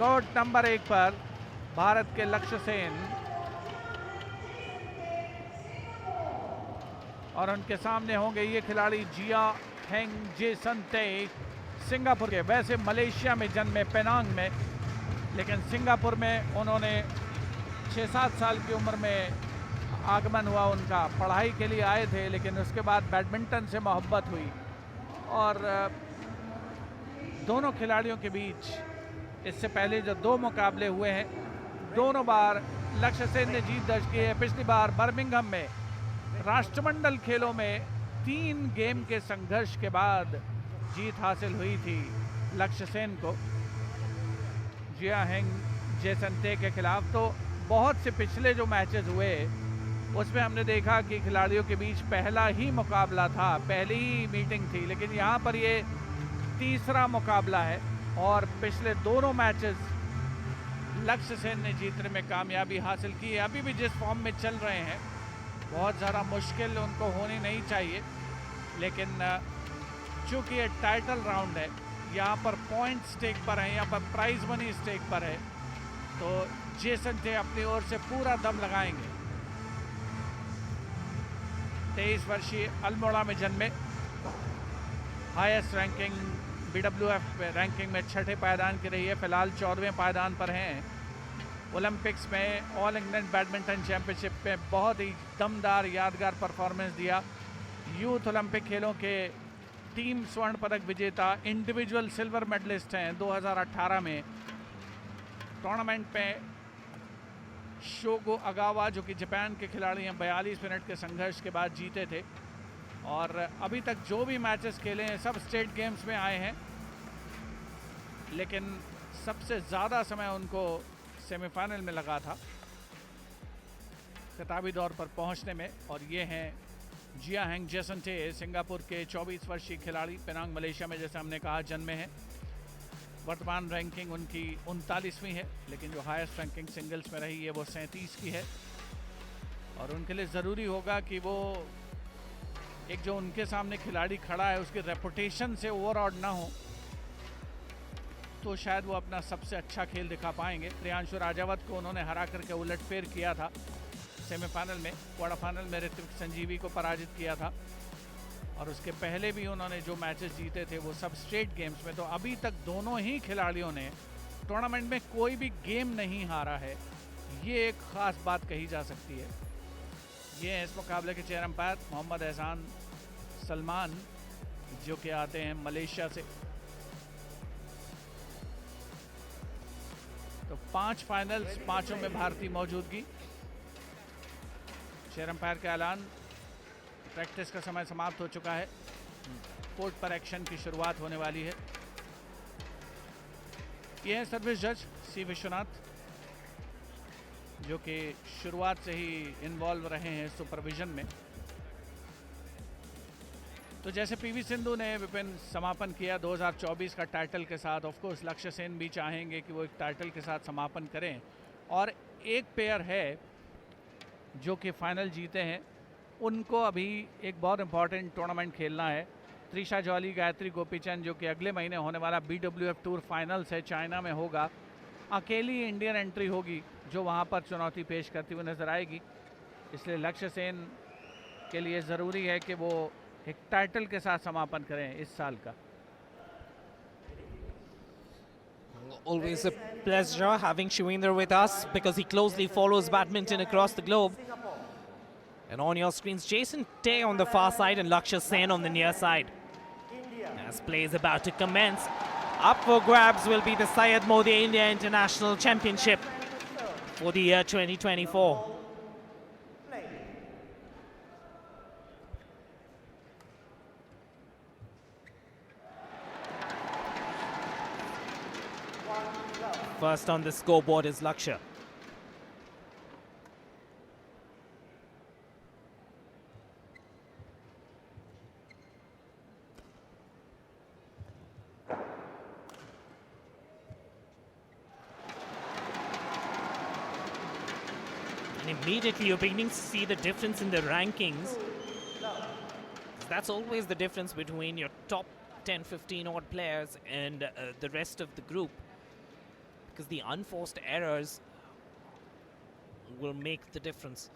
Court number 1 पर भारत के लक्ष्य सेन और उनके सामने होंगे ये खिलाड़ी जिया हेंग जेसन ते, सिंगापुर के। वैसे मलेशिया में जन्मे, पेनांग में, लेकिन सिंगापुर में उन्होंने 6-7 साल की उम्र में आगमन हुआ उनका। पढ़ाई के लिए आए थे, लेकिन उसके बाद बैडमिंटन से मोहब्बत हुई और दोनों खिलाड़ियों के बीच इससे पहले जो 2 मुकाबले हुए हैं, दोनों बार लक्ष्य सेन ने जीत दर्ज की है। पिछली बार बर्मिंघम में राष्ट्रमंडल खेलों में 3 गेम के संघर्ष के बाद जीत हासिल हुई थी लक्ष्य सेन को जिया हेंग जेसन ते के खिलाफ। तो बहुत से पिछले जो मैचेस हुए उसमें हमने देखा कि खिलाड़ियों के बीच पहला ही मुकाबला था, पहली ही मीटिंग थी, लेकिन यहाँ पर ये तीसरा मुकाबला है और पिछले दोनों मैचेस लक्ष्य सेन ने जीतने में कामयाबी हासिल की है। अभी भी जिस फॉर्म में चल रहे हैं, बहुत ज़्यादा मुश्किल उनको होनी नहीं चाहिए, लेकिन चूँकि ये टाइटल राउंड है, यहाँ पर पॉइंट स्टेक पर है, यहाँ पर प्राइज मनी स्टेक पर है, तो जेसन ते अपनी ओर से पूरा दम लगाएंगे। 23 वर्षीय अल्मोड़ा में जन्मे, हाईएस्ट रैंकिंग BWF रैंकिंग में 6ठे पायदान की रही है, फिलहाल 14वें पायदान पर हैं। ओलंपिक्स में, ऑल इंग्लैंड बैडमिंटन चैंपियनशिप में बहुत ही दमदार यादगार परफॉर्मेंस दिया। यूथ ओलंपिक खेलों के टीम स्वर्ण पदक विजेता, इंडिविजुअल सिल्वर मेडलिस्ट हैं 2018 में। टूर्नामेंट में शोगो अगावा, जो कि जापान के खिलाड़ी हैं, 42 मिनट के संघर्ष के बाद जीते थे और अभी तक जो भी मैचेस खेले हैं सब स्टेट गेम्स में आए हैं, लेकिन सबसे ज़्यादा समय उनको सेमीफाइनल में लगा था खिताबी दौर पर पहुंचने में। और ये हैं जिया हेंग जेसन ते, सिंगापुर के 24 वर्षीय खिलाड़ी, पेनांग मलेशिया में जैसे हमने कहा जन्मे हैं। वर्तमान रैंकिंग उनकी 39वीं है, लेकिन जो हाईएस्ट रैंकिंग सिंगल्स में रही है वो 37 की है और उनके लिए ज़रूरी होगा कि वो एक जो उनके सामने खिलाड़ी खड़ा है उसकी रेपुटेशन से ओवर आउट ना हो, तो शायद वो अपना सबसे अच्छा खेल दिखा पाएंगे। प्रियांशु राजावत को उन्होंने हरा करके उलटफेर किया था सेमीफाइनल में, क्वार्टर फाइनल में ऋत्विक संजीवी को पराजित किया था और उसके पहले भी उन्होंने जो मैचेस जीते थे वो सब स्टेट गेम्स में। तो अभी तक दोनों ही खिलाड़ियों ने टूर्नामेंट में कोई भी गेम नहीं हारा है, ये एक ख़ास बात कही जा सकती है। ये हैं इस मुकाबले के चेयर अंपायर मोहम्मद एहसान सलमान, जो कि आते हैं मलेशिया से। तो 5 फाइनल्स, 5ओं में भारतीय मौजूदगी। चेयर अंपायर का ऐलान, प्रैक्टिस का समय समाप्त हो चुका है, कोर्ट पर एक्शन की शुरुआत होने वाली है। ये हैं सर्विस जज सी विश्वनाथ, जो कि शुरुआत से ही इन्वॉल्व रहे हैं सुपरविजन में। तो जैसे पीवी सिंधु ने विपिन समापन किया 2024 का टाइटल के साथ, ऑफ कोर्स लक्ष्य सेन भी चाहेंगे कि वो एक टाइटल के साथ समापन करें। और एक पेयर है जो कि फाइनल जीते हैं, उनको अभी एक बहुत इंपॉर्टेंट टूर्नामेंट खेलना है। त्रिशा जॉली, गायत्री गोपीचंद, जो कि अगले महीने होने वाला BWF टूर फाइनल्स है, चाइना में होगा। अकेली इंडियन एंट्री होगी जो वहाँ पर चुनौती पेश करती हुई नजर आएगी, इसलिए लक्ष्य सेन के लिए ज़रूरी है कि वो एक टाइटल के साथ समापन करें इस साल का। Always a pleasure having Shivendra with us because he closely follows badminton across the globe. And on your screens, Jason Tay on the far side and Lakshya Sen on the near side. As play is about to commence, up for grabs will be the Syed Modi India International Championship for the year 2024. First on the scoreboard is Lakshya. And immediately you're beginning to see the difference in the rankings. That's always the difference between your top 10, 15 odd players and the rest of the group. because the unforced errors will make the difference.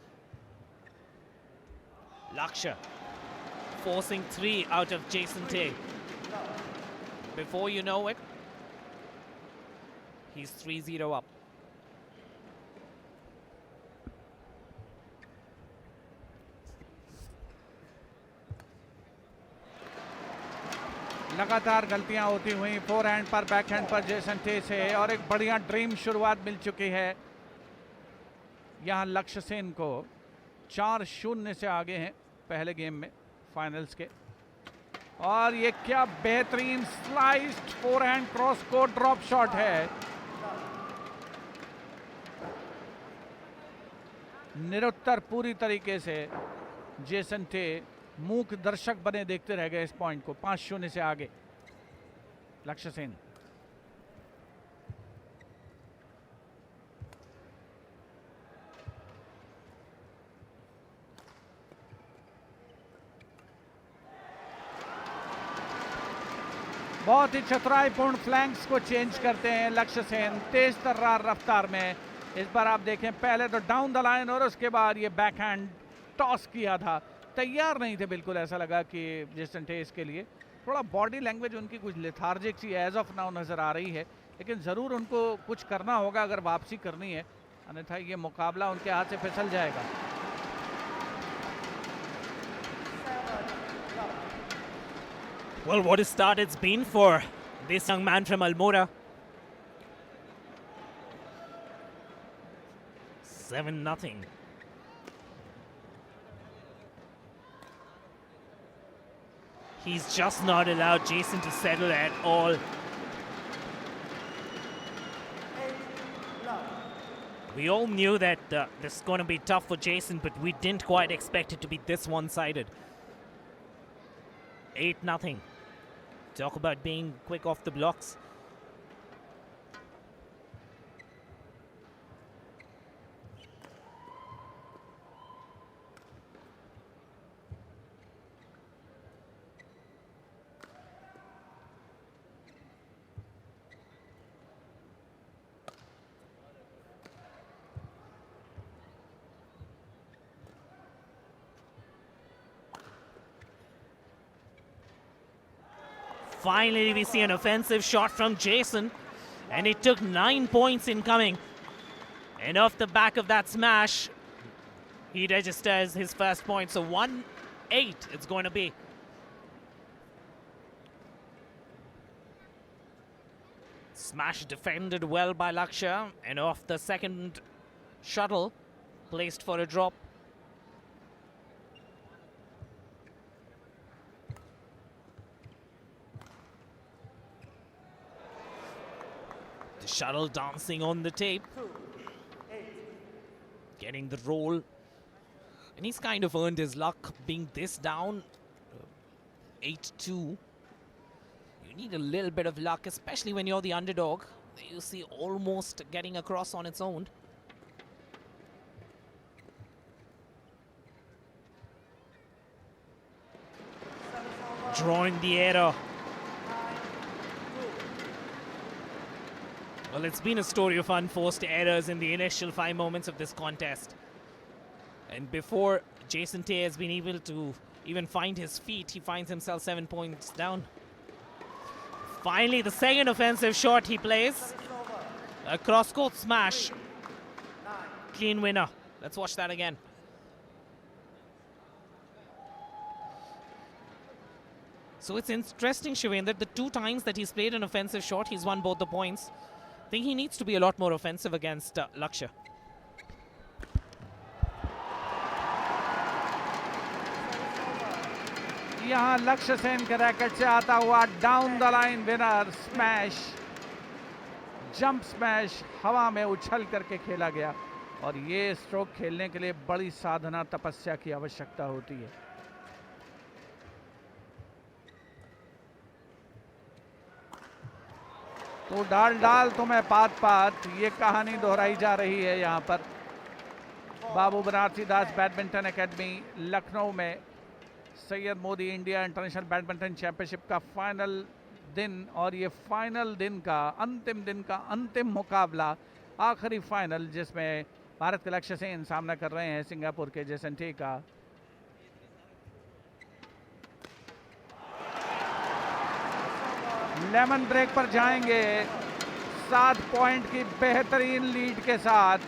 Lakshya forcing 3 out of Jason Tay. Before you know it, he's 3-0 up. लगातार गलतियां होती हुई forehand पर backhand पर Jason टे से, और एक बढ़िया ड्रीम शुरुआत मिल चुकी है। यहां लक्ष्य सेन को 4-0 से आगे हैं पहले गेम में फाइनल्स के। और ये क्या बेहतरीन sliced forehand cross court drop shot है। निरुत्तर पूरी तरीके से जेसन टे मूक दर्शक बने देखते रह गए इस पॉइंट को। 5-0 से आगे लक्ष्य सेन। बहुत ही चतुराईपूर्ण फ्लैंक्स को चेंज करते हैं लक्ष्य सेन तेज तर्रार रफ्तार में। इस बार आप देखें, पहले तो डाउन द लाइन और उसके बाद ये बैकहैंड टॉस किया था। तैयार नहीं थे बिल्कुल, ऐसा लगा कि जेसन टे इसके लिए। थोड़ा बॉडी लैंग्वेज उनकी कुछ लेथार्जिक सी एज ऑफ नाउ नज़र आ रही है, लेकिन ज़रूर उनको कुछ करना होगा अगर वापसी करनी है, अन्यथा ये मुकाबला उनके हाथ से फिसल जाएगा। Well, what a start it's been for this young man from Almora. 7-0. He's just not allowed Jason to settle at all. We all knew that this is going to be tough for Jason, but we didn't quite expect it to be this one-sided. 8-0. Talk about being quick off the blocks. Finally, we see an offensive shot from Jason, and it took 9 points in coming. And off the back of that smash, he registers his first point. So 1-8 it's going to be. Smash defended well by Lakshya, and off the second shuttle, placed for a drop. The shuttle dancing on the tape, getting the roll, and he's kind of earned his luck being this down. 8-2. You need a little bit of luck, especially when you're the underdog. You see almost getting across on its own. Drawing the error. Well, it's been a story of unforced errors in the initial 5 moments of this contest. And before Jason Tay has been able to even find his feet, he finds himself 7 points down. Finally, the second offensive shot he plays. A cross-court smash. Clean winner. Let's watch that again. So it's interesting, Shiven, that the 2 times that he's played an offensive shot, he's won both the points. I think he needs to be a lot more offensive against Lakshya. यहाँ लक्ष्य सेन के racket से आता हुआ down the line winner smash, jump smash हवा में उछल करके खेला गया। और ये स्ट्रोक खेलने के लिए बड़ी साधना तपस्या की आवश्यकता होती है। तो डाल डाल तुम्हें पात पात, ये कहानी दोहराई जा रही है यहाँ पर। बाबू बनारसी दास बैडमिंटन एकेडमी लखनऊ में Syed Modi India international badminton championship का फाइनल दिन और ये फाइनल दिन का अंतिम मुकाबला, आखिरी फाइनल, जिसमें भारत के लक्ष्य सेन सामना कर रहे हैं सिंगापुर के जेसन टे का। लेमन ब्रेक पर जाएंगे 7 पॉइंट की बेहतरीन लीड के साथ।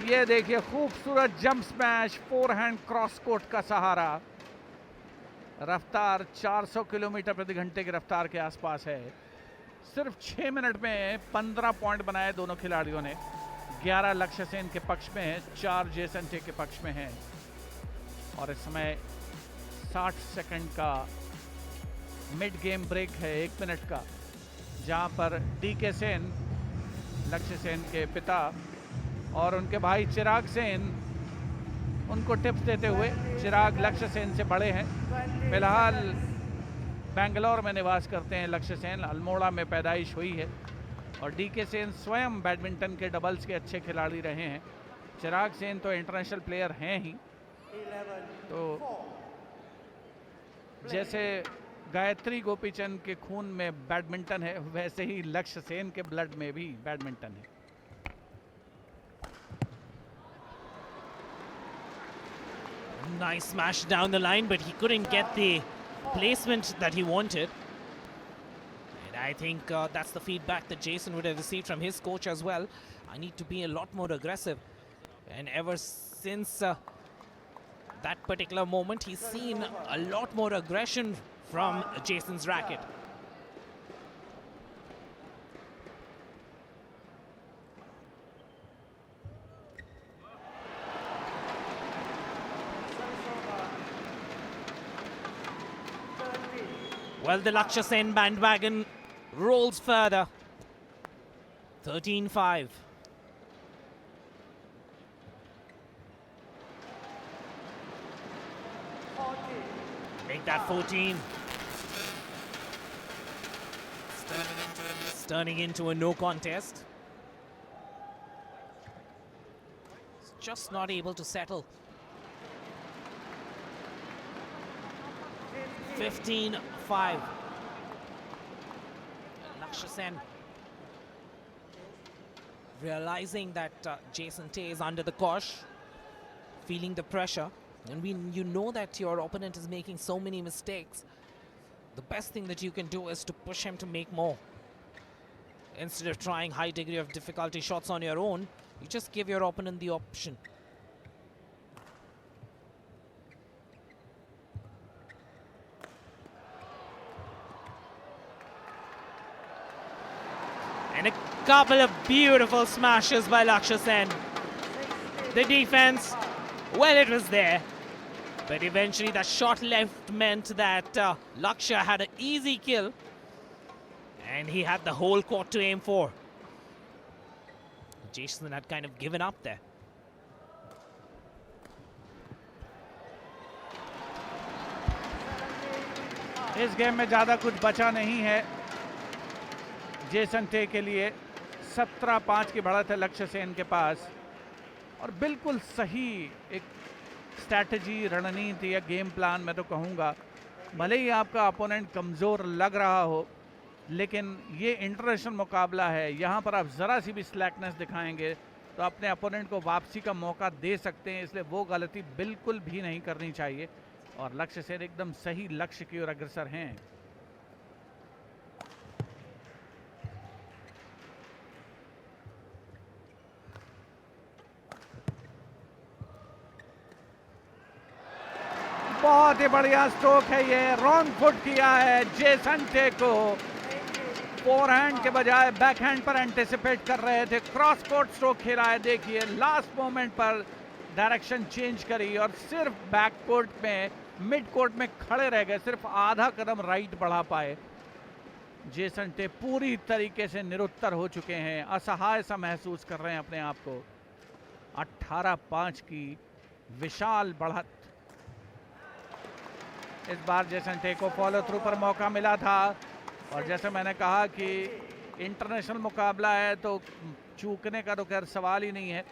ये देखिए खूबसूरत jump smash, forehand cross court का सहारा। रफ्तार 400 किलोमीटर प्रति घंटे की रफ्तार के आसपास है। सिर्फ 6 मिनट में 15 पॉइंट बनाए दोनों खिलाड़ियों ने। 11 लक्ष्य सेन के पक्ष में है, 4 जेसन टे के पक्ष में है। और इस समय 60 सेकंड का मिड गेम ब्रेक है, 1 मिनट का, जहां पर डीके सेन, लक्ष्य सेन के पिता, और उनके भाई चिराग सेन उनको टिप्स देते हुए। चिराग लक्ष्य सेन से बड़े हैं, फिलहाल बेंगलोर में निवास करते हैं लक्ष्य सेन, अल्मोड़ा में पैदाइश हुई है। और डीके सेन स्वयं बैडमिंटन के डबल्स के अच्छे खिलाड़ी रहे हैं। चिराग सेन तो इंटरनेशनल प्लेयर हैं ही। तो जैसे गायत्री गोपीचंद के खून में बैडमिंटन है, वैसे ही लक्ष्य सेन के ब्लड में भी बैडमिंटन है। Nice smash down the line, but he couldn't get the placement that he wanted. And I think that's the feedback that Jason would have received from his coach as well. I need to be a lot more aggressive. And ever since that particular moment, he's seen a lot more aggression from Jason's racket. Well, the Lakshya Sen bandwagon rolls further. 13-5. Make that 14. It's turning into a no contest. It's just not able to settle. 15-5. Lakshya Sen realizing that Jason Tay is under the cosh, feeling the pressure, and you know that your opponent is making so many mistakes. The best thing that you can do is to push him to make more. Instead of trying high degree of difficulty shots on your own, you just give your opponent the option. And a couple of beautiful smashes by Lakshya Sen. The defense, well, it was there. But eventually that shot left meant that Lakshya had an easy kill. And he had the whole court to aim for. Jason had kind of given up there. इस game में ज़्यादा कुछ बचा नहीं है Jason टे के लिए। 17-5 की बढ़त है लक्ष्य सेन के पास। और बिल्कुल सही एक स्ट्रैटेजी, रणनीति या गेम प्लान मैं तो कहूँगा। भले ही आपका अपोनेंट कमज़ोर लग रहा हो, लेकिन ये इंटरनेशनल मुकाबला है। यहाँ पर आप ज़रा सी भी स्लैकनेस दिखाएंगे तो अपने अपोनेंट को वापसी का मौका दे सकते हैं, इसलिए वो गलती बिल्कुल भी नहीं करनी चाहिए। और लक्ष्य सेन एकदम सही लक्ष्य की ओर अग्रसर हैं। बहुत ही बढ़िया स्ट्रोक है ये, रॉन्ग फुट किया है जेसन टे को। फोरहैंड के बजाय बैकहैंड पर एंटिसिपेट कर रहे थे, क्रॉस कोर्ट स्ट्रोक खेला है। देखिए लास्ट मोमेंट पर डायरेक्शन चेंज करी और सिर्फ बैक कोर्ट में, मिड कोर्ट में खड़े रह गए, सिर्फ आधा कदम राइट बढ़ा पाए। जेसन टे पूरी तरीके से निरुत्तर हो चुके हैं, असहाय सा महसूस कर रहे हैं अपने आप को। 18-5 की विशाल बढ़त। इस बार जेसन टे को फॉलो थ्रू पर मौका मिला था, और जैसे मैंने कहा कि इंटरनेशनल मुकाबला है तो चूकने का तो खैर सवाल ही नहीं है।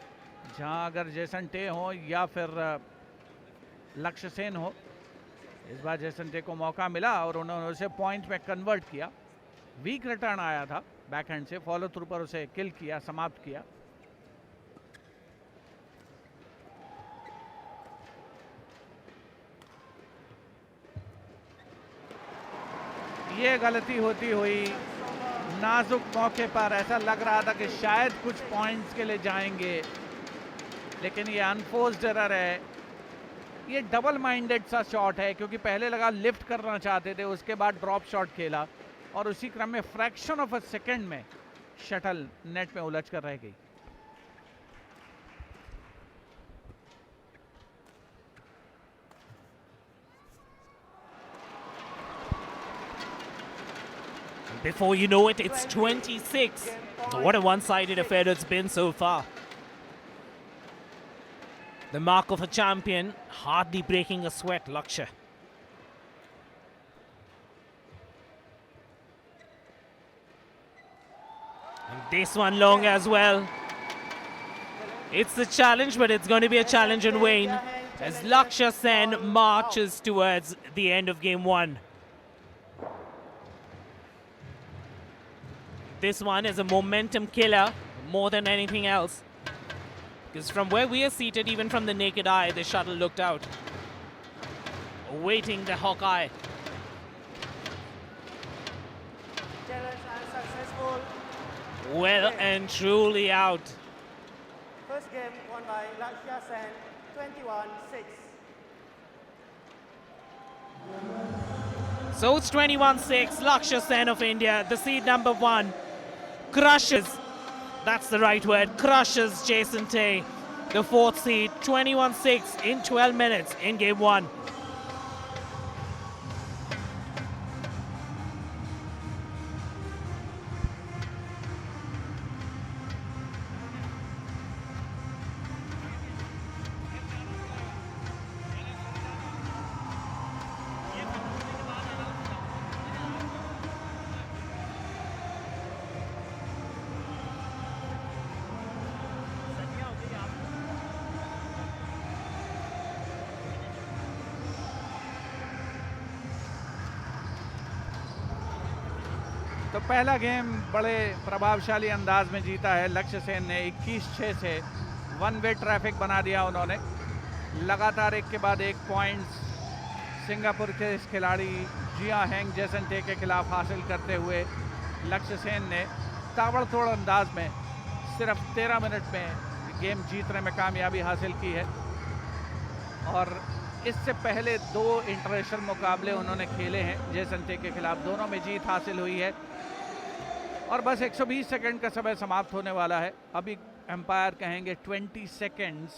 जहां अगर जेसन टे हो या फिर लक्ष्य सेन हो, इस बार जेसंटे को मौका मिला और उन्होंने उसे पॉइंट में कन्वर्ट किया। वीक रिटर्न आया था बैकहैंड से, फॉलो थ्रू पर उसे किल किया, समाप्त किया। ये गलती होती हुई नाजुक मौके पर ऐसा लग रहा था कि शायद कुछ पॉइंट्स के लिए जाएंगे, लेकिन ये अनफोर्स्ड एरर है। ये डबल माइंडेड सा शॉट है, क्योंकि पहले लगा लिफ्ट करना चाहते थे, उसके बाद ड्रॉप शॉट खेला और उसी क्रम में फ्रैक्शन ऑफ अ सेकंड में शटल नेट में उलझ कर रह गई। Before you know it, it's 26. What a one-sided affair it's been so far. The mark of a champion, hardly breaking a sweat, Lakshya. And this one long as well. It's a challenge, but it's going to be a challenge in vain as Lakshya Sen marches towards the end of game one. This one is a momentum killer more than anything else. Because from where we are seated, even from the naked eye, the shuttle looked out, awaiting the Hawkeye. Challenge unsuccessful. Well and truly out. First game won by Lakshya Sen, 21-6. So it's 21-6. Lakshya Sen of India, the seed number 1, crushes, that's the right word, crushes Jason Tay, the 4th seed, 21-6 in 12 minutes in game 1. तो पहला game बड़े प्रभावशाली अंदाज में जीता है लक्ष्य सेन ने। 21-6 से वन वे ट्रैफिक बना दिया उन्होंने। लगातार एक के बाद एक पॉइंट्स सिंगापुर के इस खिलाड़ी जिया हेंग जेसन-टे के खिलाफ हासिल करते हुए लक्ष्य सेन ने ताबड़तोड़ अंदाज में सिर्फ 13 मिनट में गेम जीतने में कामयाबी हासिल की है। और इससे पहले 2 इंटरनेशनल मुकाबले उन्होंने खेले हैं जेसन-टे के खिलाफ, दोनों में जीत हासिल हुई है। और बस 120 सेकंड का समय समाप्त होने वाला है। अभी एम्पायर कहेंगे 20 सेकंड्स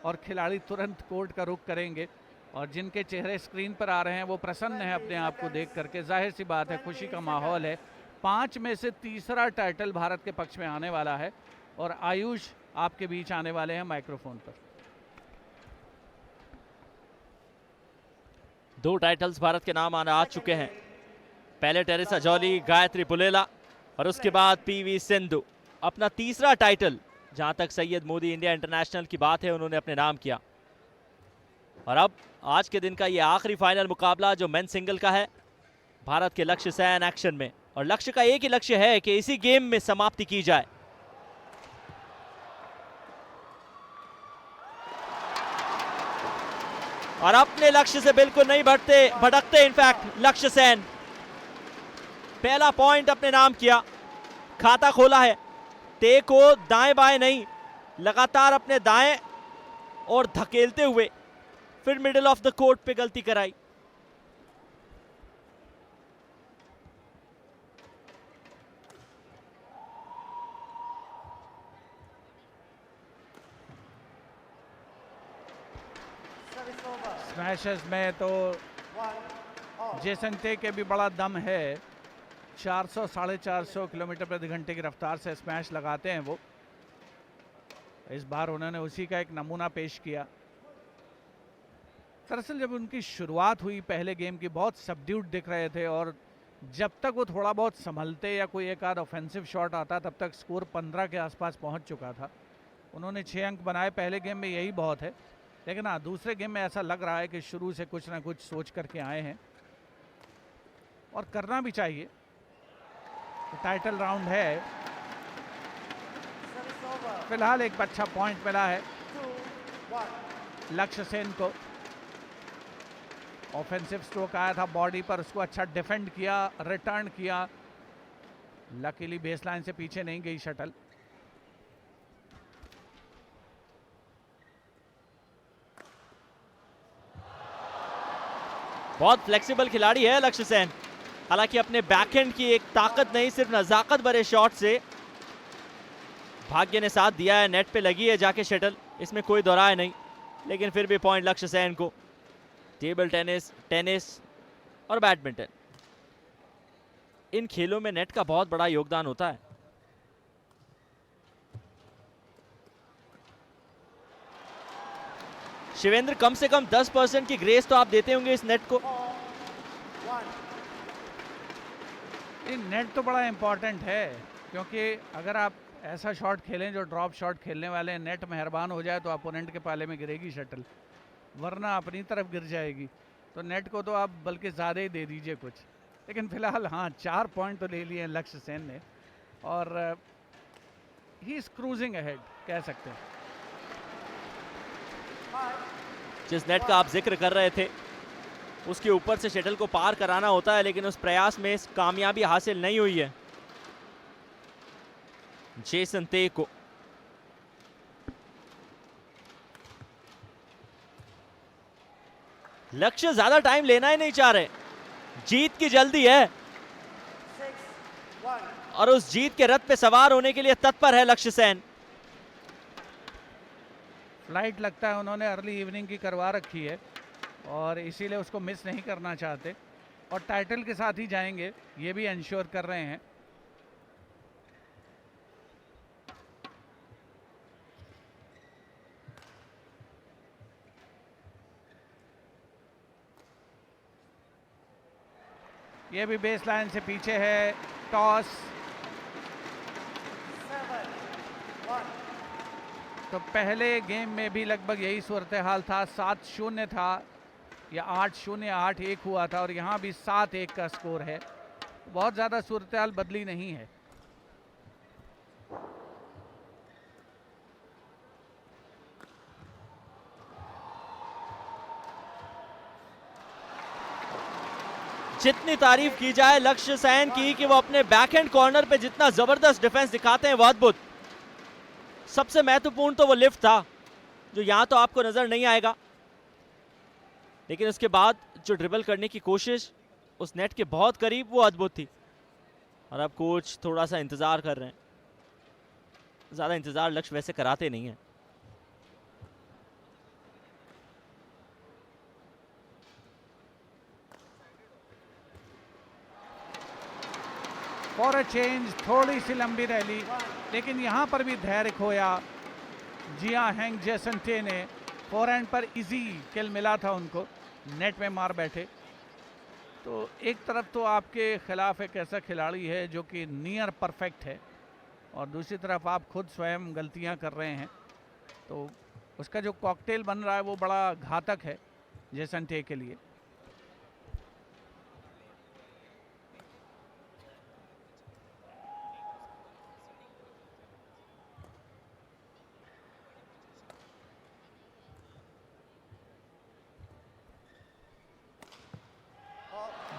और खिलाड़ी तुरंत कोर्ट का रुख करेंगे। और जिनके चेहरे स्क्रीन पर आ रहे हैं वो प्रसन्न हैं अपने आप को देख करके, जाहिर सी बात है खुशी का माहौल है। 5 में से तीसरा टाइटल भारत के पक्ष में आने वाला है और आयुष आपके बीच आने वाले हैं माइक्रोफोन पर। 2 टाइटल्स भारत के नाम आने आ चुके हैं। पहले टेरेसा जॉली, गायत्री पुलेला और उसके बाद पीवी सिंधु। अपना तीसरा टाइटल जहां तक सैयद मोदी इंडिया इंटरनेशनल की बात है उन्होंने अपने नाम किया। और अब आज के दिन का ये आखिरी फाइनल मुकाबला जो मेन सिंगल का है, भारत के लक्ष्य सेन एक्शन में। और लक्ष्य का एक ही लक्ष्य है कि इसी गेम में समाप्ति की जाए। और अपने लक्ष्य से बिल्कुल नहीं भटकते इनफैक्ट लक्ष्य सेन। पहला पॉइंट अपने नाम किया, खाता खोला है। ते को दाएं बाएं नहीं, लगातार अपने दाएं और धकेलते हुए फिर मिडिल ऑफ द कोर्ट पे गलती कराई। स्मैशेस में तो जेसन-टे के भी बड़ा दम है। 400-450 किलोमीटर प्रति घंटे की रफ्तार से स्मैश लगाते हैं वो। इस बार उन्होंने उसी का एक नमूना पेश किया। दरअसल जब उनकी शुरुआत हुई पहले गेम की, बहुत सबड्यूड दिख रहे थे और जब तक वो थोड़ा बहुत संभलते या कोई एक आध ऑफेंसिव शॉट आता तब तक स्कोर 15 के आसपास पहुंच चुका था। उन्होंने 6 अंक बनाए पहले गेम में, यही बहुत है। लेकिन हाँ, दूसरे गेम में ऐसा लग रहा है कि शुरू से कुछ ना कुछ सोच करके आए हैं और करना भी चाहिए। टाइटल राउंड है, Service over. फिलहाल एक अच्छा पॉइंट मिला है 2-1. लक्ष्य सेन को। ऑफेंसिव स्ट्रोक आया था बॉडी पर, उसको अच्छा डिफेंड किया, रिटर्न किया। लकीली बेसलाइन से पीछे नहीं गई शटल। बहुत फ्लेक्सिबल खिलाड़ी है लक्ष्य सेन। हालांकि अपने बैकहैंड की एक ताकत नहीं, सिर्फ नजाकत भरे शॉट से भाग्य ने साथ दिया है। नेट पे लगी है जाके शटल, इसमें कोई दोराय नहीं, लेकिन फिर भी पॉइंट लक्ष्य सेन को। टेबल टेनिस, टेनिस और बैडमिंटन, इन खेलों में नेट का बहुत बड़ा योगदान होता है। शिवेंद्र, कम से कम 10% की ग्रेस तो आप देते होंगे इस नेट को। 4-1. ये नेट तो बड़ा इंपॉर्टेंट है, क्योंकि अगर आप ऐसा शॉट खेलें जो ड्रॉप शॉट खेलने वाले हैं, नेट मेहरबान हो जाए तो अपोनेंट के पाले में गिरेगी शटल, वरना अपनी तरफ गिर जाएगी। तो नेट को तो आप बल्कि ज़्यादा ही दे दीजिए कुछ। लेकिन फिलहाल हाँ, 4 पॉइंट तो ले लिए हैं लक्ष्य सेन ने और ही इज क्रूजिंग अहेड कह सकते हैं। जिस नेट का आप जिक्र कर रहे थे उसके ऊपर से शटल को पार कराना होता है, लेकिन उस प्रयास में कामयाबी हासिल नहीं हुई है जेसन ते को। लक्ष्य ज्यादा टाइम लेना ही नहीं चाह रहे, जीत की जल्दी है 6-1. और उस जीत के रथ पे सवार होने के लिए तत्पर है लक्ष्य सेन। फ्लाइट लगता है उन्होंने अर्ली इवनिंग की करवा रखी है और इसीलिए उसको मिस नहीं करना चाहते और टाइटल के साथ ही जाएंगे, ये भी इंश्योर कर रहे हैं। ये भी बेस लाइन से पीछे है। टॉस 7-1. तो पहले गेम में भी लगभग यही सूरत हाल था, 7-0 था या 8-0 या 8-1 हुआ था और यहाँ भी 7-1 का स्कोर है। बहुत ज़्यादा सूरत हाल बदली नहीं है। जितनी तारीफ की जाए लक्ष्य सेन की कि वो अपने बैकहैंड कॉर्नर पे जितना जबरदस्त डिफेंस दिखाते हैं वो अद्भुत। सबसे महत्वपूर्ण तो वो लिफ्ट था जो यहां तो आपको नजर नहीं आएगा, लेकिन उसके बाद जो ड्रिबल करने की कोशिश उस नेट के बहुत करीब, वो अद्भुत थी। और अब कोच थोड़ा सा इंतजार कर रहे हैं, ज्यादा इंतजार लक्ष्य वैसे कराते नहीं है। फॉर अ चेंज थोड़ी सी लंबी रैली, लेकिन यहाँ पर भी धैर्य खोया जिया हैंग जेसन टे ने। फोरहैंड पर इजी किल मिला था उनको, नेट में मार बैठे। तो एक तरफ तो आपके खिलाफ एक ऐसा खिलाड़ी है जो कि नियर परफेक्ट है और दूसरी तरफ आप खुद स्वयं गलतियां कर रहे हैं, तो उसका जो कॉकटेल बन रहा है वो बड़ा घातक है जेसन टे के लिए।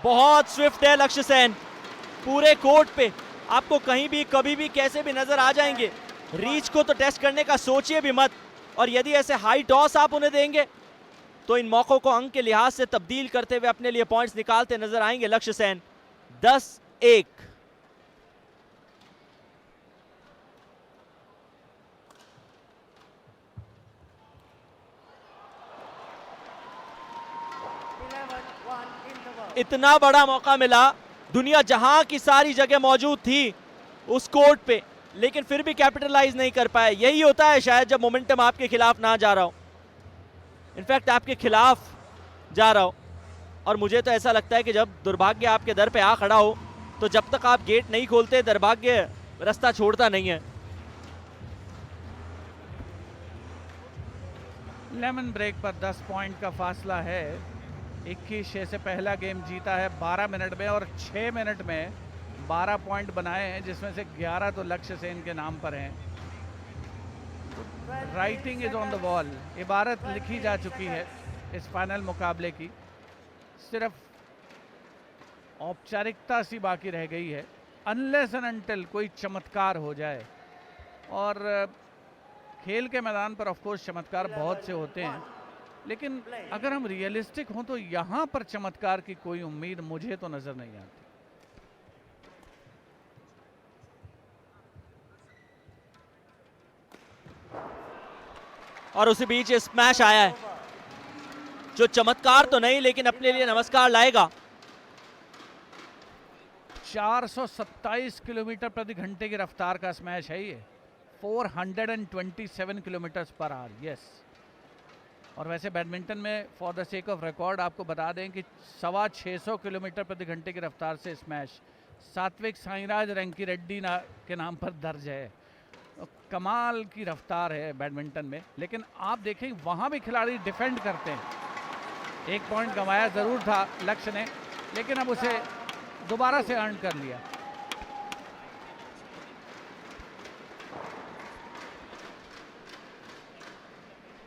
बहुत स्विफ्ट है लक्ष्य सेन, पूरे कोर्ट पे आपको कहीं भी कभी भी कैसे भी नजर आ जाएंगे। रीच को तो टेस्ट करने का सोचिए भी मत, और यदि ऐसे हाई टॉस आप उन्हें देंगे तो इन मौकों को अंक के लिहाज से तब्दील करते हुए अपने लिए पॉइंट्स निकालते नजर आएंगे लक्ष्य सेन। 10-1। इतना बड़ा मौका मिला, दुनिया जहां की सारी जगह मौजूद थी उस कोर्ट पे, लेकिन फिर भी कैपिटलाइज नहीं कर पाए। यही होता है शायद जब मोमेंटम आपके खिलाफ ना जा रहा हो, इनफैक्ट आपके खिलाफ जा रहा हो। और मुझे तो ऐसा लगता है कि जब दुर्भाग्य आपके दर पे आ खड़ा हो तो जब तक आप गेट नहीं खोलते दुर्भाग्य रास्ता छोड़ता नहीं है। लेमन ब्रेक पर 10 पॉइंट का फासला है। 21-6 से पहला गेम जीता है 12 मिनट में, और 6 मिनट में 12 पॉइंट बनाए हैं, जिसमें से 11 तो लक्ष्य सेन के नाम पर हैं। Writing is on the wall, इबारत लिखी जा चुकी है इस फाइनल मुकाबले की। सिर्फ औपचारिकता सी बाकी रह गई है, अनलेस एंड अनटिल कोई चमत्कार हो जाए। और खेल के मैदान पर ऑफ कोर्स चमत्कार बहुत से होते हैं, लेकिन अगर हम रियलिस्टिक हों तो यहाँ पर चमत्कार की कोई उम्मीद मुझे तो नजर नहीं आती। और उसी बीच स्मैश आया है, जो चमत्कार तो नहीं लेकिन अपने लिए नमस्कार लाएगा। 427 किलोमीटर प्रति घंटे की रफ्तार का स्मैश है ये, 427 किलोमीटर पर आवर, यस। और वैसे बैडमिंटन में for the sake of record आपको बता दें कि 625 किलोमीटर प्रति घंटे की रफ्तार से स्मैश सात्विक साईराज रैंकी रेड्डी के नाम पर दर्ज है। तो कमाल की रफ्तार है बैडमिंटन में। लेकिन आप देखें वहाँ भी खिलाड़ी डिफेंड करते हैं। 1 पॉइंट गंवाया ज़रूर था लक्ष्य ने, लेकिन अब उसे दोबारा से अर्न कर लिया।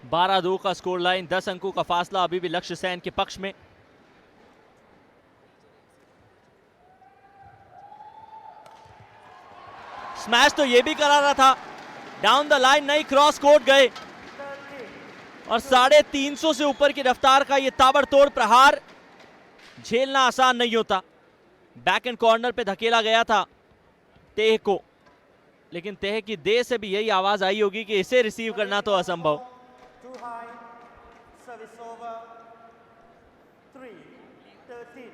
बारह 2 का स्कोर लाइन, 10 अंकों का फासला अभी भी लक्ष्य सेन के पक्ष में। स्मैश तो ये भी करा रहा था, डाउन द लाइन नहीं, क्रॉस कोर्ट गए। और 350 से ऊपर की रफ्तार का ये ताबड़तोड़ प्रहार झेलना आसान नहीं होता। बैक एंड कॉर्नर पे धकेला गया था तेह को, लेकिन तेह की देह से भी यही आवाज आई होगी कि इसे रिसीव करना तो असंभव। Too high. Service over. 3-13.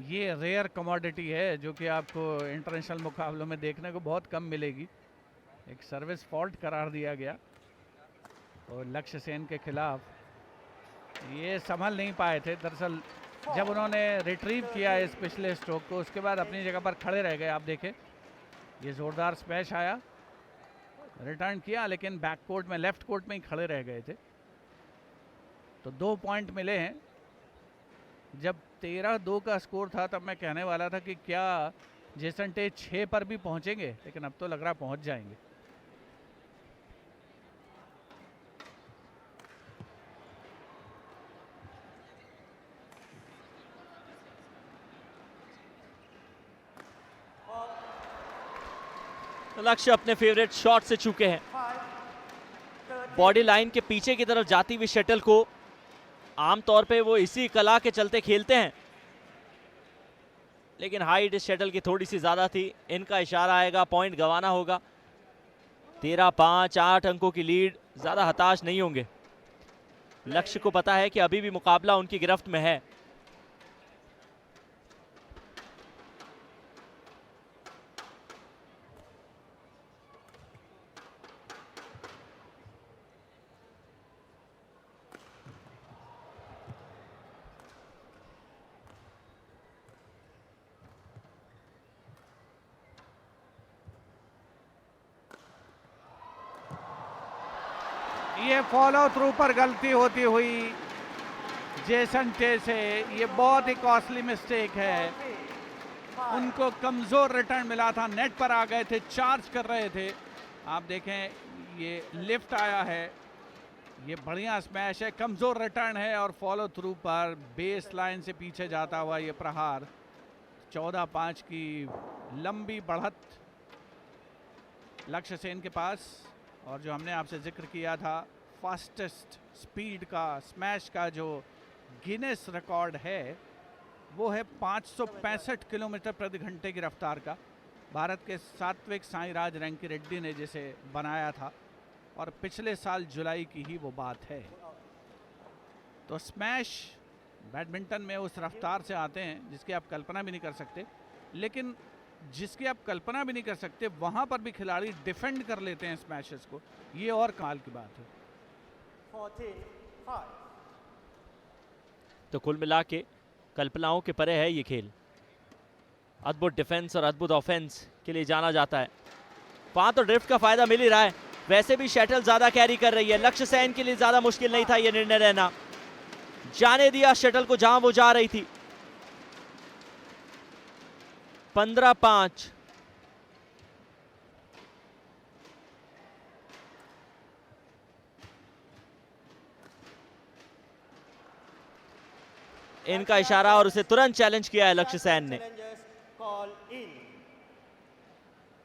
ये रेयर कमोडिटी है जो कि आपको इंटरनेशनल मुकाबलों में देखने को बहुत कम मिलेगी। एक सर्विस फॉल्ट करार दिया गया और लक्ष्य सेन के खिलाफ ये संभल नहीं पाए थे। दरअसल जब उन्होंने रिट्रीव किया इस पिछले स्ट्रोक को, उसके बाद अपनी जगह पर खड़े रह गए। आप देखें ये ज़ोरदार स्मैश आया, रिटर्न किया, लेकिन बैक कोर्ट में, लेफ्ट कोर्ट में ही खड़े रह गए थे। तो 2 पॉइंट मिले हैं। जब 13-2 का स्कोर था तब मैं कहने वाला था कि क्या जेसन टे 6 पर भी पहुंचेंगे, लेकिन अब तो लग रहा पहुंच जाएंगे। लक्ष्य अपने फेवरेट शॉट से चूके हैं। बॉडी लाइन के पीछे की तरफ जाती हुई शटल को आमतौर पे वो इसी कला के चलते खेलते हैं, लेकिन हाइट इस शटल की थोड़ी सी ज्यादा थी। इनका इशारा आएगा, पॉइंट गंवाना होगा। 13-5, 8 अंकों की लीड, ज्यादा हताश नहीं होंगे। लक्ष्य को पता है कि अभी भी मुकाबला उनकी गिरफ्त में है। ये फॉलो थ्रू पर गलती होती हुई जेसन टे से, ये बहुत ही कॉस्टली मिस्टेक है। उनको कमज़ोर रिटर्न मिला था, नेट पर आ गए थे, चार्ज कर रहे थे। आप देखें ये लिफ्ट आया है, ये बढ़िया स्मैश है, कमज़ोर रिटर्न है और फॉलो थ्रू पर बेस लाइन से पीछे जाता हुआ ये प्रहार। 14-5 की लंबी बढ़त लक्ष्य सेन के पास। और जो हमने आपसे जिक्र किया था फास्टेस्ट स्पीड का, स्मैश का जो गिनेस रिकॉर्ड है, वो है 565 किलोमीटर प्रति घंटे की रफ्तार का। भारत के सात्विक साईराज रैंकी रेड्डी ने जिसे बनाया था, और पिछले साल जुलाई की ही वो बात है। तो स्मैश बैडमिंटन में उस रफ्तार से आते हैं जिसकी आप कल्पना भी नहीं कर सकते, लेकिन जिसकी आप कल्पना भी नहीं कर सकते वहां पर भी खिलाड़ी डिफेंड कर लेते हैं स्मैशेस को। ये और कमाल की बात है। 14-5. तो कुल मिला के कल्पनाओं के परे है ये खेल। अद्भुत डिफेंस और अद्भुत ऑफेंस के लिए जाना जाता है। वहां तो ड्रिफ्ट का फायदा मिल ही रहा है। वैसे भी शटल ज्यादा कैरी कर रही है, लक्ष्य सेन के लिए ज्यादा मुश्किल नहीं था यह निर्णय लेना। जाने दिया शटल को जहां वो जा रही थी। 15-5। इनका इशारा और उसे तुरंत चैलेंज किया है लक्ष्य सेन ने।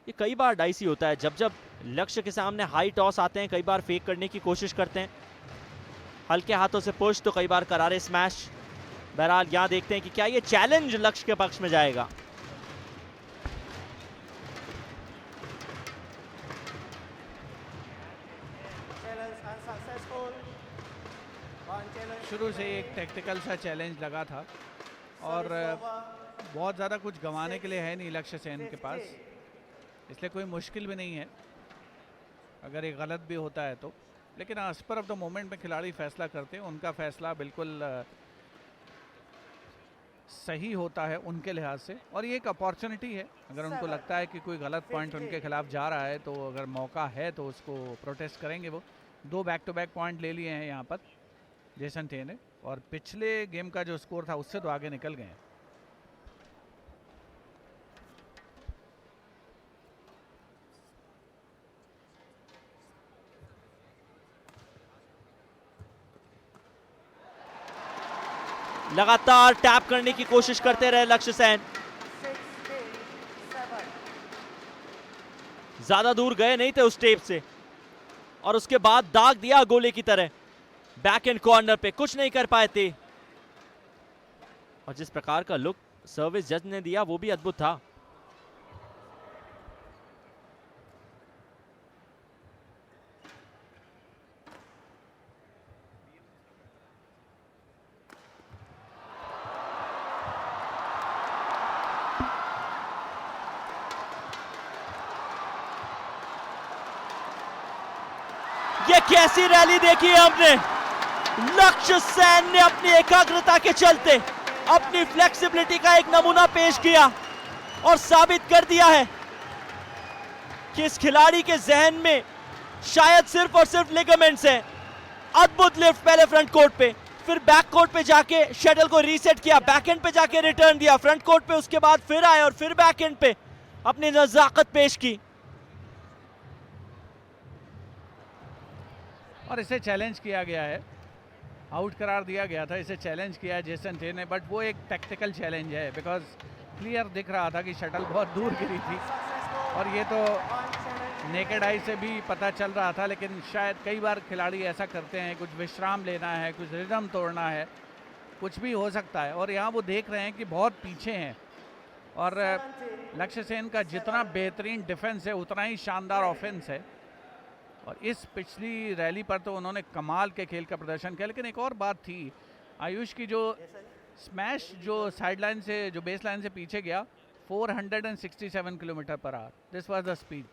ये कई बार डाइसी होता है, जब जब लक्ष्य के सामने हाई टॉस आते हैं कई बार फेक करने की कोशिश करते हैं, हल्के हाथों से पुश तो कई बार करारे स्मैश। बहरहाल यहां देखते हैं कि क्या ये चैलेंज लक्ष्य के पक्ष में जाएगा। शुरू से एक टेक्टिकल सा चैलेंज लगा था और बहुत ज़्यादा कुछ गंवाने के लिए है नहीं लक्ष्य सेन के पास, इसलिए कोई मुश्किल भी नहीं है अगर ये गलत भी होता है तो। लेकिन स्पर ऑफ द मोमेंट में खिलाड़ी फैसला करते हैं, उनका फैसला बिल्कुल सही होता है उनके लिहाज से, और ये एक अपॉर्चुनिटी है। अगर उनको लगता है कि कोई गलत पॉइंट उनके खिलाफ जा रहा है तो अगर मौका है तो उसको प्रोटेस्ट करेंगे। वो 2 बैक टू बैक पॉइंट ले लिए हैं यहाँ पर जेसन टे ने, और पिछले गेम का जो स्कोर था उससे तो आगे निकल गए हैं। लगातार टैप करने की कोशिश करते रहे लक्ष्य सेन, ज्यादा दूर गए नहीं थे उस टेप से, और उसके बाद दाग दिया गोले की तरह बैक एंड कॉर्नर पे, कुछ नहीं कर पाए थे। और जिस प्रकार का लुक सर्विस जज ने दिया वो भी अद्भुत था। ये कैसी रैली देखी है हमने। लक्ष्य सेन ने अपनी एकाग्रता के चलते अपनी फ्लेक्सिबिलिटी का एक नमूना पेश किया और साबित कर दिया है कि इस खिलाड़ी के जहन में शायद सिर्फ और सिर्फ लिगामेंट्स हैं। अद्भुत लिफ्ट पहले फ्रंट कोर्ट पे, फिर बैक कोर्ट पे जाके शटल को रीसेट किया, बैक एंड पे जाके रिटर्न दिया, फ्रंट कोर्ट पे उसके बाद फिर आए और फिर बैक एंड पे अपनी नजाकत पेश की। और इसे चैलेंज किया गया है, आउट करार दिया गया था, इसे चैलेंज किया है जेसन टे ने, बट वो एक टैक्टिकल चैलेंज है बिकॉज क्लियर दिख रहा था कि शटल बहुत दूर गिरी थी और ये तो नेकेड आई से भी पता चल रहा था। लेकिन शायद कई बार खिलाड़ी ऐसा करते हैं, कुछ विश्राम लेना है, कुछ रिदम तोड़ना है, कुछ भी हो सकता है। और यहाँ वो देख रहे हैं कि बहुत पीछे हैं और लक्ष्य सेन का जितना बेहतरीन डिफेंस है उतना ही शानदार ऑफेंस है, और इस पिछली रैली पर तो उन्होंने कमाल के खेल का प्रदर्शन किया। लेकिन एक और बात थी, आयुष की जो स्मैश जो साइडलाइन से, जो बेस लाइन से पीछे गया 467 kilometre per hour, this was the speed.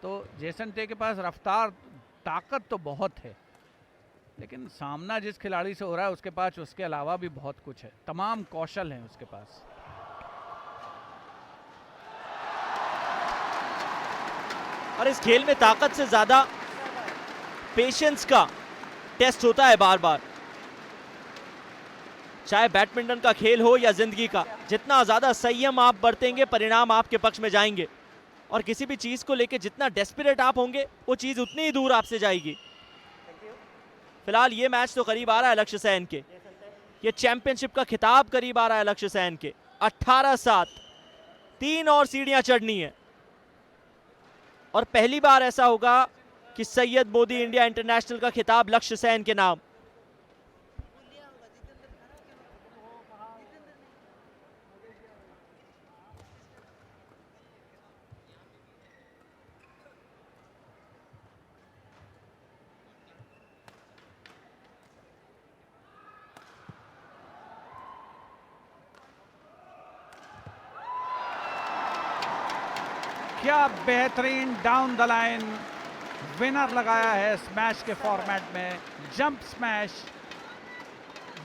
तो जेसन टे के पास रफ्तार, ताकत तो बहुत है, लेकिन सामना जिस खिलाड़ी से हो रहा है उसके पास उसके अलावा भी बहुत कुछ है, तमाम कौशल हैं उसके पास। और इस खेल में ताकत से ज्यादा पेशेंस का टेस्ट होता है बार बार, चाहे बैडमिंटन का खेल हो या जिंदगी का। जितना ज्यादा संयम आप बरतेंगे परिणाम आपके पक्ष में जाएंगे, और किसी भी चीज को लेके जितना डेस्परेट आप होंगे वो चीज उतनी ही दूर आपसे जाएगी। फिलहाल ये मैच तो करीब आ रहा है लक्ष्य सेन के, ये चैंपियनशिप का खिताब करीब आ रहा है लक्ष्य सेन के। 18-7, 3 और सीढ़ियां चढ़नी है, और पहली बार ऐसा होगा कि सैयद मोदी इंडिया इंटरनेशनल का खिताब लक्ष्य सेन के नाम। क्या बेहतरीन डाउन द लाइन विनर लगाया है स्मैश के फॉर्मेट में, जंप स्मैश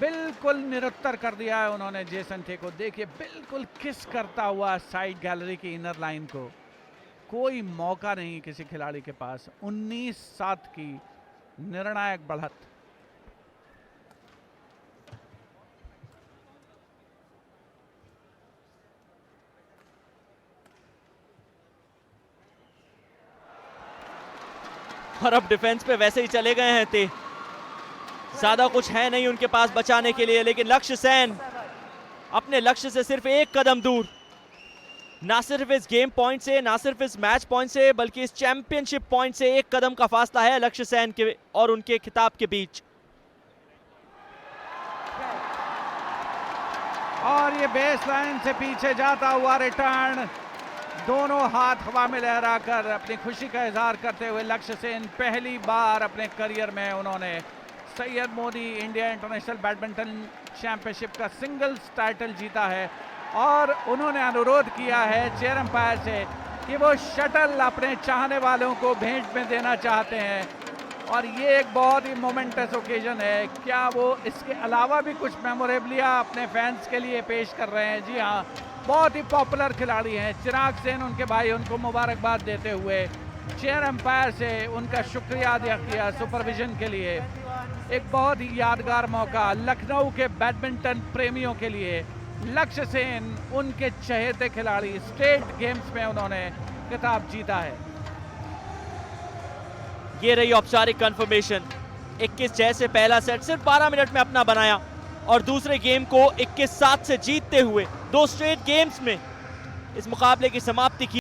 बिल्कुल निरुत्तर कर दिया है उन्होंने जेसन टे को। देखिए बिल्कुल किस करता हुआ साइड गैलरी की इनर लाइन को, कोई मौका नहीं किसी खिलाड़ी के पास। 19-7 की निर्णायक बढ़त। और अब डिफेंस पे वैसे ही चले गए हैं ते, ज्यादा कुछ है नहीं उनके पास बचाने के लिए, लेकिन लक्ष्य सेन अपने लक्ष्य से सिर्फ एक कदम दूर, ना सिर्फ इस गेम पॉइंट से, ना सिर्फ इस मैच पॉइंट से, बल्कि इस चैंपियनशिप पॉइंट से एक कदम का फासला है लक्ष्य सेन के और उनके खिताब के बीच। और ये बेस लाइन से पीछे जाता हुआ रिटर्न, दोनों हाथ हवा में लहराकर अपनी खुशी का इजहार करते हुए लक्ष्य सेन पहली बार अपने करियर में उन्होंने Syed Modi India international badminton championship का सिंगल्स टाइटल जीता है। और उन्होंने अनुरोध किया है चेयर अंपायर से कि वो शटल अपने चाहने वालों को भेंट में देना चाहते हैं, और ये एक बहुत ही मोमेंटस ओकेजन है। क्या वो इसके अलावा भी कुछ मेमोरेबलिया अपने फैंस के लिए पेश कर रहे हैं? जी हाँ, बहुत ही पॉपुलर खिलाड़ी हैं चिराग सेन, उनके भाई उनको मुबारकबाद देते हुए चेयर अंपायर से उनका शुक्रिया अदा किया सुपरविजन के लिए। एक बहुत ही यादगार मौका लखनऊ के बैडमिंटन प्रेमियों के लिए। लक्ष्य सेन उनके चहेते खिलाड़ी, स्टेट गेम्स में उन्होंने खिताब जीता है। ये रही औपचारिक कंफर्मेशन। 21-6 से पहला सेट सिर्फ 12 मिनट में अपना बनाया और दूसरे गेम को 21-7 से जीतते हुए 2 स्ट्रेट गेम्स में इस मुकाबले की समाप्ति की।